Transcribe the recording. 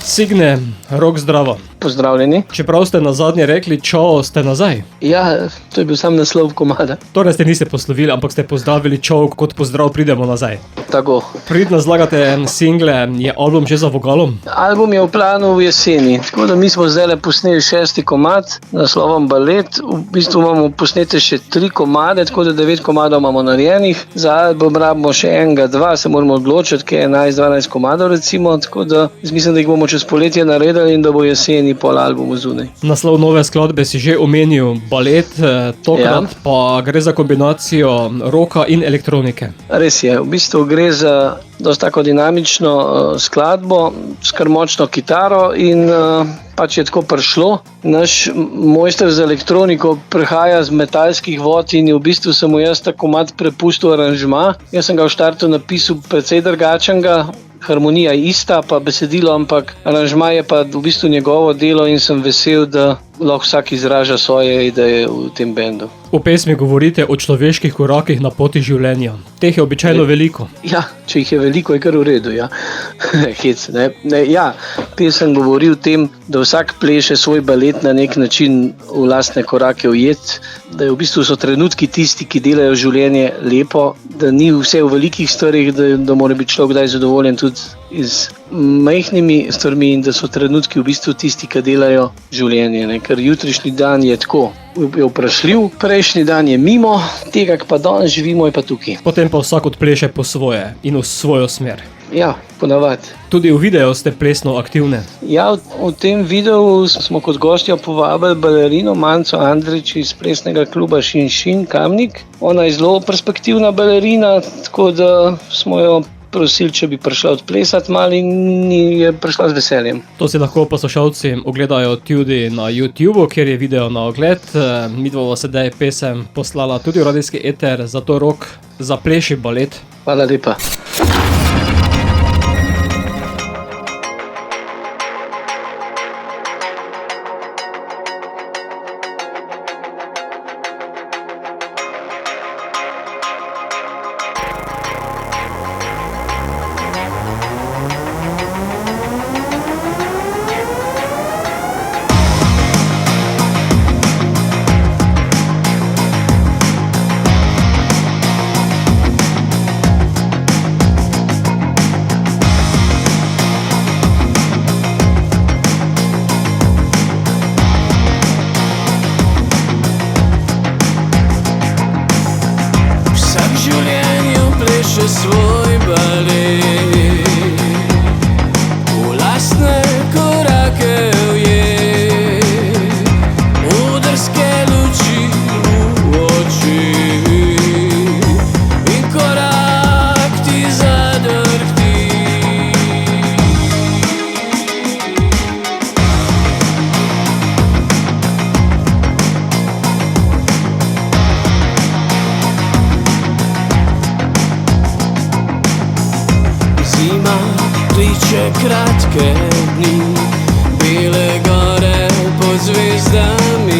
Signe, Rok zdravo. Pozdravljeni. Čeprav ste nazadnje rekli čao, ste nazaj. Ja, to je bil sam naslov komada. Torej ste niste poslovili, ampak ste pozdravili čao kot pozdrav, pridemo nazaj. Tako. Pridno zlagate single, je album že za vogalom? Album je v planu v jeseni, tako da mi smo zdaj posneli 6. komad naslovom Balet. V bistvu imamo posnete še 3 komade, tako da 9 komadov imamo narejenih. Za album rabimo še enega, 2, se moramo odločiti, kaj je 11-12 komadov recimo, tako da mislim, da jih bomo čez poletje naredili in da bo jeseni pol albumu zunaj. Naslov nove skladbe si že omenil, Balet, tokrat pa gre za kombinacijo roka in elektronike. Res je, v bistvu gre za dosta tako dinamično skladbo s kar močno kitaro in pač je tako prišlo. Naš mojster za elektroniko prihaja z metalskih vod in v bistvu sem mu jaz ta komad prepustil aranžma. Jaz sem ga v štartu napisal precej drugačnega, harmonija je ista, pa besedilo, ampak aranžma je pa v bistvu njegovo delo in sem vesel, da lahko vsak izraža svoje ideje v tem bendu. V pesmi govorite o človeških korakih na poti življenja. Teh je običajno veliko. Ja, če jih je veliko, je kar v redu, ja. Hec, ne. Ja, pesem govori o tem, da vsak pleše svoj balet na nek način v lastne korake ujet, da v bistvu so trenutki tisti, ki delajo življenje lepo, da ni vse v velikih stvarih, da mora biti človek kdaj zadovoljen tudi z majhnimi stvarmi in da so trenutki v bistvu tisti, ki delajo življenje, ne. Ker jutrišnji dan je tako, je vprašljiv, prejšnji dan je mimo, tega, pa danes živimo, je pa tukaj. Potem pa vsak odpleše po svoje in v svojo smer. Ja, ponavadi. Tudi v videu ste plesno aktivne. Ja, v tem videu smo kot gostjo povabili balerino Manco Andrić iz plesnega kluba Šinšin Kamnik. Ona je zelo perspektivna balerina, tako da smo jo prosili, če bi prišla odplesati malo in je prišla z veseljem. To si lahko poslušalci ogledajo tudi na YouTubeu, kjer je video na ogled. Midva sedaj pesem poslala tudi v radijski eter, zato Rok, zapleši balet. Hvala lepa. Svoj balet v lastne korake ujet, odrske luči v oči in korak ti zadrhti. Zima kliče kratke dni, bele gore pod zvezdami.